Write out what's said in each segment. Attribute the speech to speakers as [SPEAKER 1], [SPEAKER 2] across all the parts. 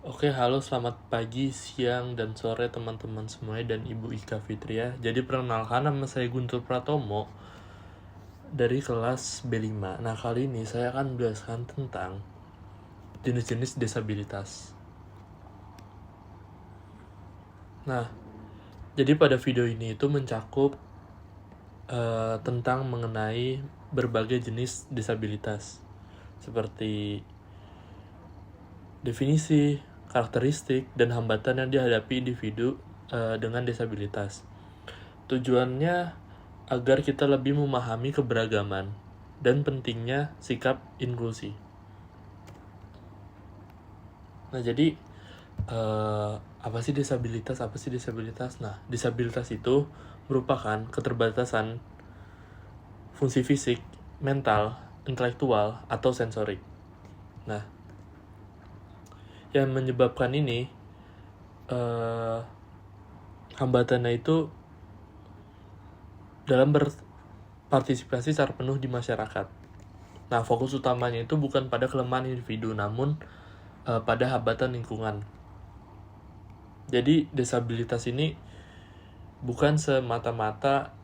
[SPEAKER 1] Oke, halo, selamat pagi, siang, dan sore teman-teman semuanya dan Ibu Ika Fitria. Jadi perkenalkan, nama saya Guntur Pratomo dari kelas B5. Nah, kali ini saya akan menjelaskan tentang jenis-jenis disabilitas. Nah, jadi pada video ini itu mencakup tentang mengenai berbagai jenis disabilitas. Seperti definisi, karakteristik, dan hambatan yang dihadapi individu dengan disabilitas. Tujuannya agar kita lebih memahami keberagaman dan pentingnya sikap inklusi. Nah, jadi apa sih disabilitas? Nah, disabilitas itu merupakan keterbatasan fungsi fisik, mental, intelektual, atau sensorik. Nah, yang menyebabkan ini hambatannya itu dalam berpartisipasi secara penuh di masyarakat. Nah, fokus utamanya itu bukan pada kelemahan individu, namun pada hambatan lingkungan. Jadi, disabilitas ini bukan semata-mata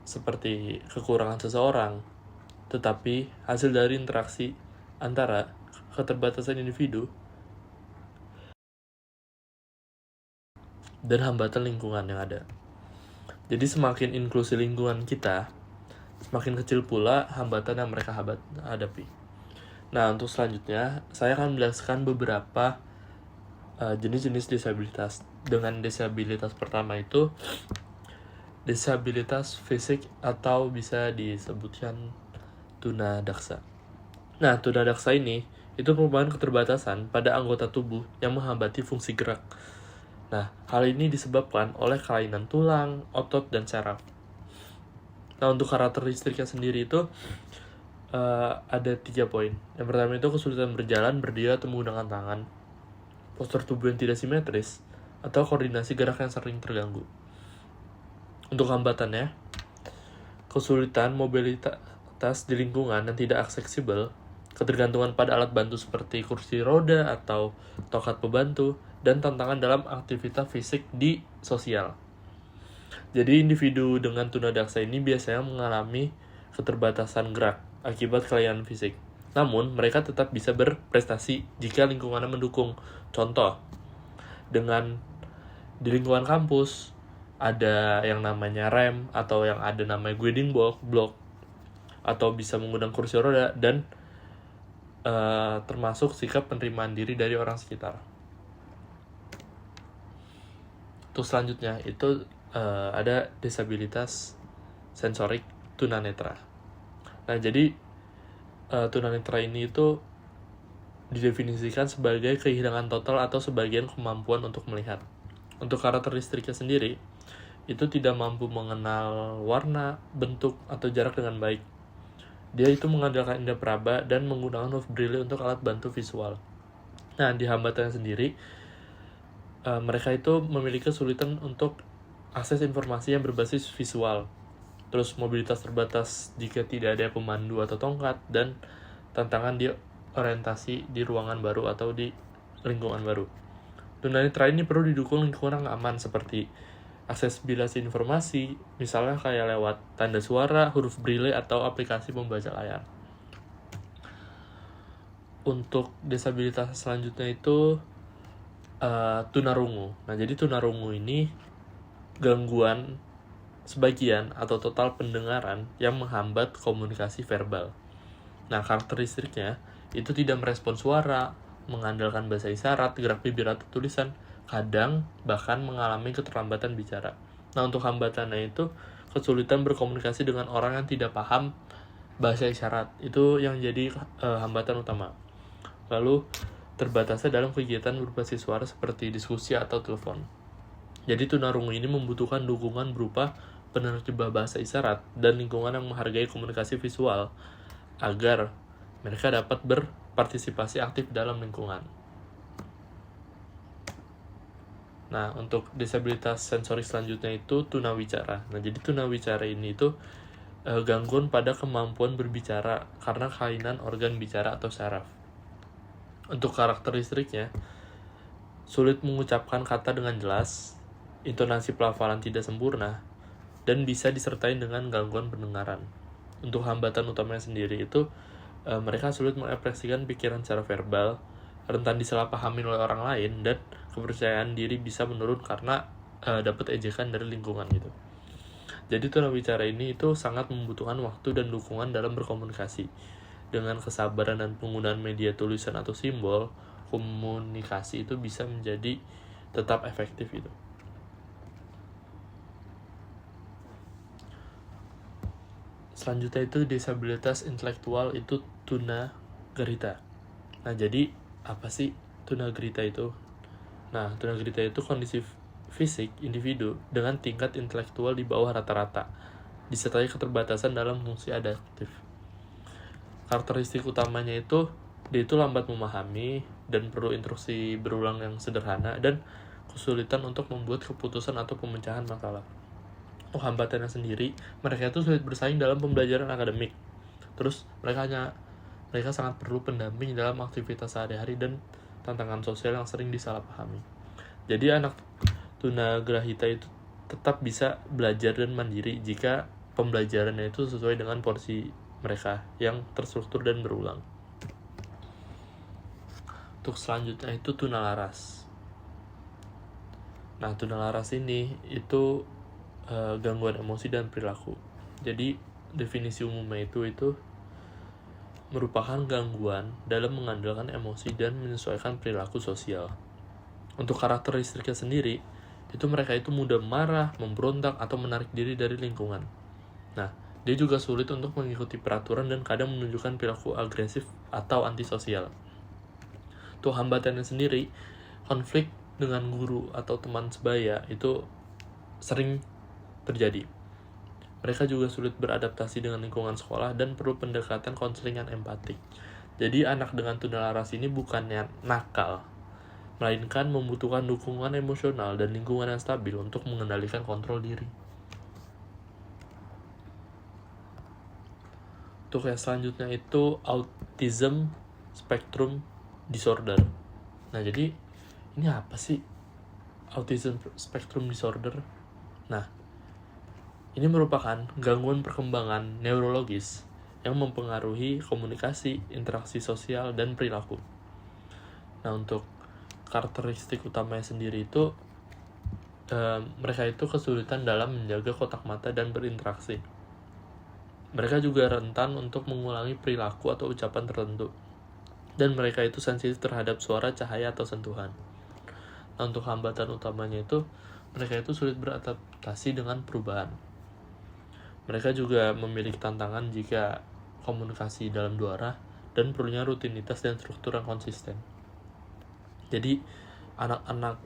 [SPEAKER 1] seperti kekurangan seseorang, tetapi hasil dari interaksi antara keterbatasan individu dan hambatan lingkungan yang ada. Jadi semakin inklusi lingkungan kita, semakin kecil pula hambatan yang mereka hadapi. Nah, untuk selanjutnya, saya akan menjelaskan beberapa jenis-jenis disabilitas. Dengan disabilitas pertama itu disabilitas fisik atau bisa disebutkan tunadaksa. Nah, tunadaksa ini itu merupakan keterbatasan pada anggota tubuh yang menghambati fungsi gerak. Nah, hal ini disebabkan oleh kelainan tulang, otot, dan saraf. Nah, untuk karakteristiknya sendiri itu ada 3 poin. Yang pertama itu kesulitan berjalan, berdiri, atau menggunakan tangan, postur tubuh yang tidak simetris, atau koordinasi gerak yang sering terganggu. Untuk hambatannya, kesulitan mobilitas di lingkungan yang tidak aksesibel, ketergantungan pada alat bantu seperti kursi roda atau tongkat pembantu, dan tantangan dalam aktivitas fisik di sosial. Jadi individu dengan tunadaksa ini biasanya mengalami keterbatasan gerak akibat kelainan fisik. Namun, mereka tetap bisa berprestasi jika lingkungannya mendukung. Contoh, di lingkungan kampus, ada yang namanya rem, atau yang ada namanya guiding block, atau bisa menggunakan kursi roda, dan termasuk sikap penerimaan diri dari orang sekitar. Untuk selanjutnya, itu ada disabilitas sensorik tunanetra. Nah, jadi tunanetra ini itu didefinisikan sebagai kehilangan total atau sebagian kemampuan untuk melihat. Untuk karakteristiknya sendiri, itu tidak mampu mengenal warna, bentuk, atau jarak dengan baik. Dia itu mengandalkan indera peraba dan menggunakan huruf braille untuk alat bantu visual. Nah, di hambatannya sendiri, mereka itu memiliki kesulitan untuk akses informasi yang berbasis visual. Terus mobilitas terbatas jika tidak ada pemandu atau tongkat, dan tantangan di orientasi di ruangan baru atau di lingkungan baru. Tunanetra ini perlu didukung lingkungan yang aman seperti aksesibilitas informasi, misalnya kayak lewat tanda suara, huruf braille, atau aplikasi pembaca layar. Untuk disabilitas selanjutnya itu tunarungu. Nah, jadi tunarungu ini gangguan sebagian atau total pendengaran yang menghambat komunikasi verbal. Nah, karakteristiknya itu tidak merespon suara, mengandalkan bahasa isyarat, gerak bibir, atau tulisan, kadang bahkan mengalami keterlambatan bicara. Nah, untuk hambatannya itu kesulitan berkomunikasi dengan orang yang tidak paham bahasa isyarat. Itu yang jadi hambatan utama. Lalu, terbatasnya dalam kegiatan berbasis suara seperti diskusi atau telepon. Jadi tunarungu ini membutuhkan dukungan berupa penerjemah bahasa isyarat dan lingkungan yang menghargai komunikasi visual agar mereka dapat berpartisipasi aktif dalam lingkungan. Nah, untuk disabilitas sensorik selanjutnya itu tunawicara. Nah, jadi tunawicara ini itu gangguan pada kemampuan berbicara karena kelainan organ bicara atau saraf. Untuk karakteristiknya, sulit mengucapkan kata dengan jelas, intonasi pelafalan tidak sempurna, dan bisa disertai dengan gangguan pendengaran. Untuk hambatan utamanya sendiri itu, mereka sulit mengekspresikan pikiran secara verbal, rentan disalahpahami oleh orang lain, dan kepercayaan diri bisa menurun karena dapat ejekan dari lingkungan gitu. Jadi tunawicara ini itu sangat membutuhkan waktu dan dukungan dalam berkomunikasi. Dengan kesabaran dan penggunaan media tulisan atau simbol, komunikasi itu bisa menjadi tetap efektif itu. Selanjutnya itu disabilitas intelektual itu tunagrahita. Nah, jadi apa sih tunagrahita itu? Nah, tunagrahita itu kondisi fisik individu dengan tingkat intelektual di bawah rata-rata, disertai keterbatasan dalam fungsi adaptif. Karakteristik utamanya itu dia itu lambat memahami dan perlu instruksi berulang yang sederhana dan kesulitan untuk membuat keputusan atau pemecahan masalah. Untuk hambatannya sendiri, mereka itu sulit bersaing dalam pembelajaran akademik. Terus mereka sangat perlu pendamping dalam aktivitas sehari-hari dan tantangan sosial yang sering disalahpahami. Jadi anak tunagrahita itu tetap bisa belajar dan mandiri jika pembelajarannya itu sesuai dengan porsi mereka yang terstruktur dan berulang. Untuk selanjutnya itu tunalaras. Nah, tunalaras ini itu gangguan emosi dan perilaku. Jadi definisi umumnya itu merupakan gangguan dalam mengandalkan emosi dan menyesuaikan perilaku sosial. Untuk karakteristiknya sendiri, itu mereka itu mudah marah, memberontak, atau menarik diri dari lingkungan. Nah, dia juga sulit untuk mengikuti peraturan dan kadang menunjukkan perilaku agresif atau antisosial. Untuk hambatannya sendiri, konflik dengan guru atau teman sebaya itu sering terjadi. Mereka juga sulit beradaptasi dengan lingkungan sekolah dan perlu pendekatan konseling yang empatik. Jadi anak dengan tunalaras ini bukannya nakal, melainkan membutuhkan dukungan emosional dan lingkungan yang stabil untuk mengendalikan kontrol diri. Untuk yang selanjutnya itu autism spectrum disorder. Nah, jadi ini apa sih autism spectrum disorder? Nah, ini merupakan gangguan perkembangan neurologis yang mempengaruhi komunikasi, interaksi sosial, dan perilaku. Nah, untuk karakteristik utamanya sendiri itu mereka itu kesulitan dalam menjaga kotak mata dan berinteraksi. Mereka juga rentan untuk mengulangi perilaku atau ucapan tertentu. Dan mereka itu sensitif terhadap suara, cahaya, atau sentuhan. Nah, untuk hambatan utamanya itu, mereka itu sulit beradaptasi dengan perubahan. Mereka juga memiliki tantangan jika komunikasi dalam dua arah dan perlunya rutinitas dan struktur yang konsisten. Jadi, anak-anak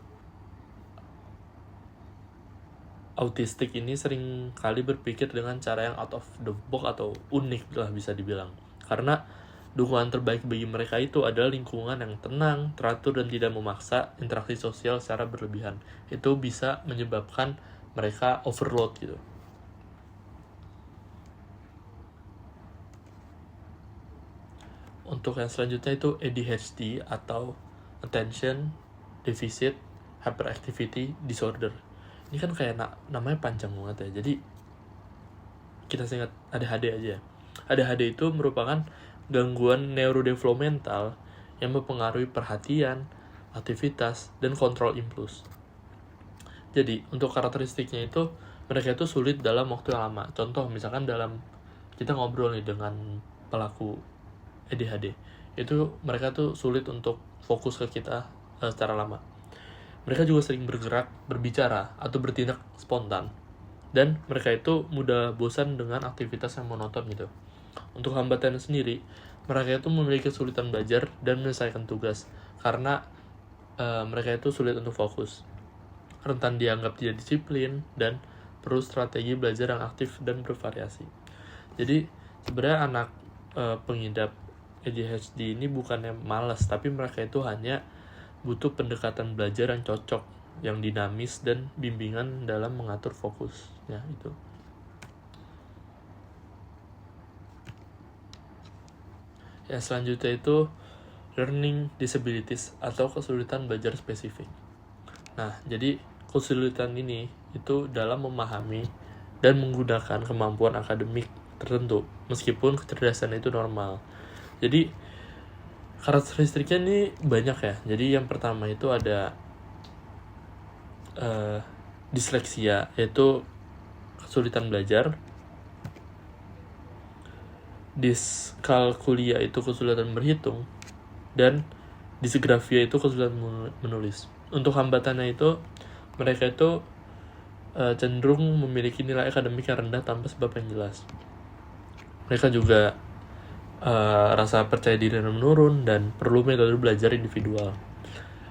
[SPEAKER 1] autistik ini sering kali berpikir dengan cara yang out of the box atau unik lah bisa dibilang. Karena dukungan terbaik bagi mereka itu adalah lingkungan yang tenang, teratur, dan tidak memaksa interaksi sosial secara berlebihan. Itu bisa menyebabkan mereka overload gitu. Untuk yang selanjutnya itu ADHD atau Attention Deficit Hyperactivity Disorder. Ini kan kayak namanya panjang banget ya. Jadi kita singkat ADHD aja. ADHD itu merupakan gangguan neurodevelopmental yang mempengaruhi perhatian, aktivitas, dan kontrol impuls. Jadi untuk karakteristiknya itu mereka itu sulit dalam waktu yang lama. Contoh misalkan dalam kita ngobrol nih dengan pelaku ADHD, itu mereka tuh sulit untuk fokus ke kita secara lama. Mereka juga sering bergerak, berbicara, atau bertindak spontan. Dan mereka itu mudah bosan dengan aktivitas yang monoton gitu. Untuk hambatan sendiri, mereka itu memiliki kesulitan belajar dan menyelesaikan tugas karena mereka itu sulit untuk fokus, rentan dianggap tidak disiplin, dan perlu strategi belajar yang aktif dan bervariasi. Jadi sebenarnya anak pengidap ADHD ini bukannya malas, tapi mereka itu hanya butuh pendekatan belajar yang cocok, yang dinamis, dan bimbingan dalam mengatur fokusnya itu. Yang selanjutnya itu learning disabilities atau kesulitan belajar spesifik. Nah, jadi kesulitan ini itu dalam memahami dan menggunakan kemampuan akademik tertentu, meskipun kecerdasan itu normal. Jadi, karakteristiknya ini banyak ya. Jadi, yang pertama itu ada disleksia, yaitu kesulitan belajar. Diskalkulia itu kesulitan berhitung. Dan disgrafia itu kesulitan menulis. Untuk hambatannya itu, mereka itu cenderung memiliki nilai akademik yang rendah tanpa sebab yang jelas. Mereka juga rasa percaya diri yang menurun dan perlu metode belajar individual.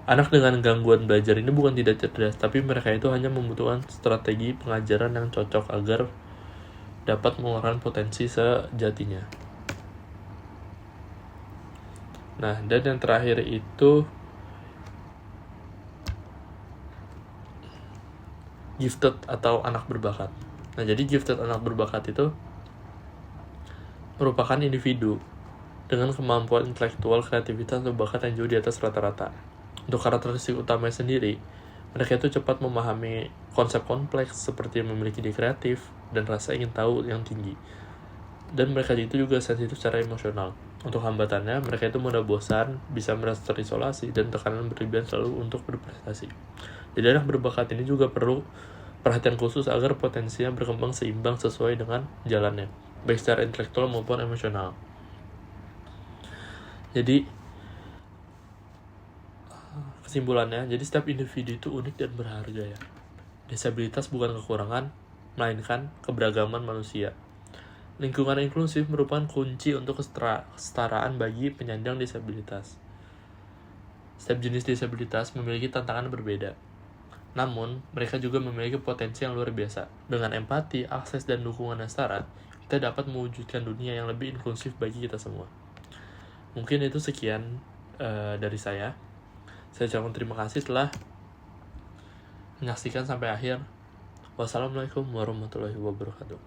[SPEAKER 1] Anak dengan gangguan belajar ini bukan tidak cerdas, tapi mereka itu hanya membutuhkan strategi pengajaran yang cocok agar dapat mengeluarkan potensi sejatinya. Nah, dan yang terakhir itu gifted atau anak berbakat. Nah, jadi gifted anak berbakat itu merupakan individu dengan kemampuan intelektual, kreativitas, atau bakat yang jauh di atas rata-rata. Untuk karakteristik utamanya sendiri, mereka itu cepat memahami konsep kompleks seperti memiliki ide kreatif dan rasa ingin tahu yang tinggi. Dan mereka itu juga sensitif secara emosional. Untuk hambatannya, mereka itu mudah bosan, bisa merasa terisolasi, dan tekanan berlebihan selalu untuk berprestasi. Jadi anak berbakat ini juga perlu perhatian khusus agar potensinya berkembang seimbang sesuai dengan jalannya, baik secara intelektual maupun emosional. Jadi, kesimpulannya, jadi setiap individu itu unik dan berharga ya. Disabilitas bukan kekurangan, melainkan keberagaman manusia. Lingkungan inklusif merupakan kunci untuk kesetaraan bagi penyandang disabilitas. Setiap jenis disabilitas memiliki tantangan berbeda. Namun, mereka juga memiliki potensi yang luar biasa. Dengan empati, akses, dan dukungan yang setara, kita dapat mewujudkan dunia yang lebih inklusif bagi kita semua. Mungkin itu sekian dari saya. Saya ucapkan terima kasih telah menyaksikan sampai akhir. Wassalamualaikum warahmatullahi wabarakatuh.